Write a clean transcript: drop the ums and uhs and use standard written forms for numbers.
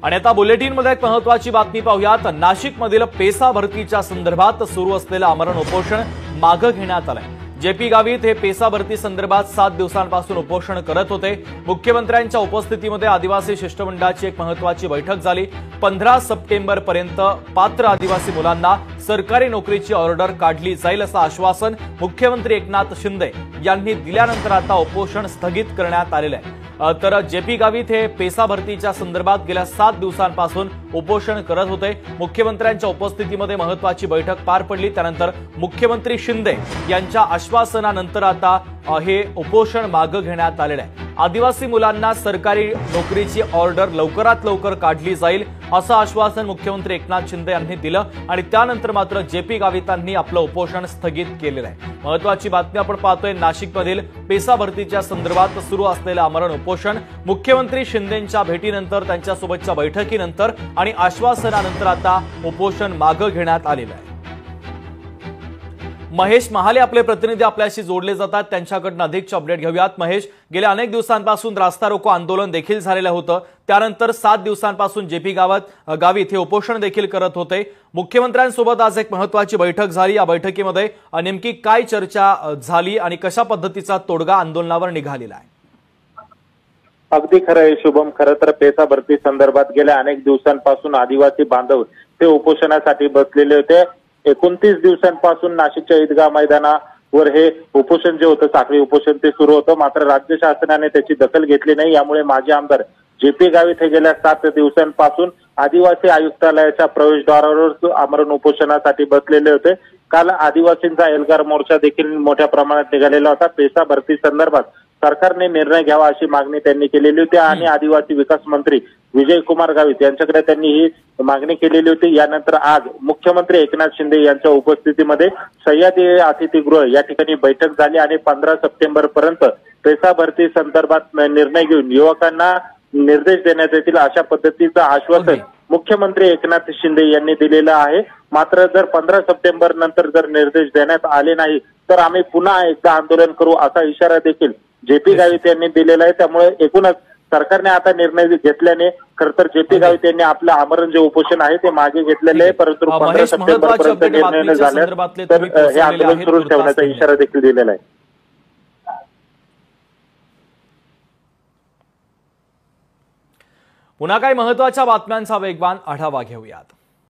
आणि आता बुलेटिनमध्ये एक महत्त्वाची बातमी पाहूयात। नाशिकमधील पेसा भरतीच्या संदर्भात सुरू असलेलं आमरण उपोषण मागे घेण्यात आलंय। जेपी गावित हे पेसा भरती संदर्भात 7 दिवसांपासून उपोषण करत होते। मुख्यमंत्र्यांच्या उपस्थितीमध्ये आदिवासी शिष्टमंडळाची एक महत्त्वाची बैठक झाली। 15 सप्टेंबर पर्यंत पात्र आदिवासी मुलांना सरकारी नोकरीची ऑर्डर काढली जाईल असं आश्वासन मुख्यमंत्री एकनाथ शिंदे यांनी दिल्यानंतर आता उपोषण स्थगित करण्यात आलेलं आहे। तर जेपी गावित हे पेसा भरतीच्या संदर्भात गेल्या 7 दिवसांपासून उपोषण करत होते। मुख्यमंत्र्यांच्या उपस्थितीमध्ये महत्त्वाची बैठक पार पडली। त्यानंतर मुख्यमंत्री शिंदे यांच्या आश्वासनानंतर आता हे उपोषण मागे घेण्यात आलेलं आहे। आदिवासी मुलांना सरकारी नोकरीची ऑर्डर लवकरात लवकर काढली जाईल असं आश्वासन मुख्यमंत्री एकनाथ शिंदे यांनी दिलं आणि त्यानंतर मात्र जेपी गावितांनी आपलं उपोषण स्थगित केलेलं आहे। महत्त्वाची बातमी आपण पाहतोय। नाशिकमधील पेसा भरतीच्या संदर्भात सुरू असलेलं आमरण उपोषण मुख्यमंत्री शिंदेंच्या भेटीनंतर त्यांच्यासोबतच्या बैठकीनंतर आणि आश्वासनानंतर आता उपोषण मागे घेण्यात आलेलं आहे। महेश महाले आपले प्रतिनिधी आपल्याशी जोडले जातात, त्यांच्याकडून अधिकचे अपडेट घेऊयात। महेश, गेल्या अनेक दिवसांपासून रास्ता रोको आंदोलन देखील झालेलं होतं, त्यानंतर 7 दिवसांपासून जेपी गावित हे उपोषण देखील करत होते। मुख्यमंत्र्यांसोबत आज एक महत्त्वाची बैठक झाली। या बैठकीमध्ये नेमकी काय चर्चा झाली आणि कशा पद्धतीचा तोडगा आंदोलनावर निघालेला आहे? अगदी खरं आहे शुभम। खरं तर पेसा भरती संदर्भात गेल्या अनेक दिवसांपासून आदिवासी बांधव ते उपोषणासाठी बसलेले होते। 29 दिवसांपासून नाशिकच्या ईदगाह मैदानावर हे उपोषण जे होतं, साखळी उपोषण ते सुरू होतं, मात्र राज्य शासनाने त्याची दखल घेतली नाही। यामुळे माजी आमदार जेपी गावित हे गेल्या 7 दिवसांपासून आदिवासी आयुक्तालयाच्या प्रवेशद्वारावर आमरण उपोषणासाठी बसलेले होते। काल आदिवासींचा एल्गार मोर्चा देखील मोठ्या प्रमाणात निघालेला होता। पेसा भरती संदर्भात सरकारने निर्णय घ्यावा अशी मागणी त्यांनी केलेली होती आणि आदिवासी विकास मंत्री विजयकुमार गावित यांच्याकडे त्यांनी ही मागणी केलेली होती। यानंतर आज मुख्यमंत्री एकनाथ शिंदे यांच्या उपस्थितीमध्ये सह्याद्री अतिथीगृह या ठिकाणी बैठक झाली आणि 15 सप्टेंबर पर्यंत पेसा भरती संदर्भात निर्णय घेऊन युवकांना निर्देश देण्यात येतील अशा पद्धतीचं आश्वासन मुख्यमंत्री एकनाथ शिंदे यांनी दिलेलं आहे। मात्र जर 15 सप्टेंबर नंतर जर निर्देश देण्यात आले नाही तर आम्ही पुन्हा एकदा आंदोलन करू असा इशारा देखील जेपी गावित यांनी दिलेला आहे। त्यामुळे एकूणच सरकारने आता निर्णय घेतल्याने खरं तर जेपी गावित यांनी आपलं आमरण जे उपोषण आहे ते मागे घेतलेले आहे, परंतु 15 सप्टेंबर पर्यंत निर्णय न झाला तर हे आंदोलन सुरू ठेवण्याचा इशारा देखील दिलेला आहे। पुन्हा काही महत्त्वाच्या बातम्यांचा वेगवान आढावा घेऊयात।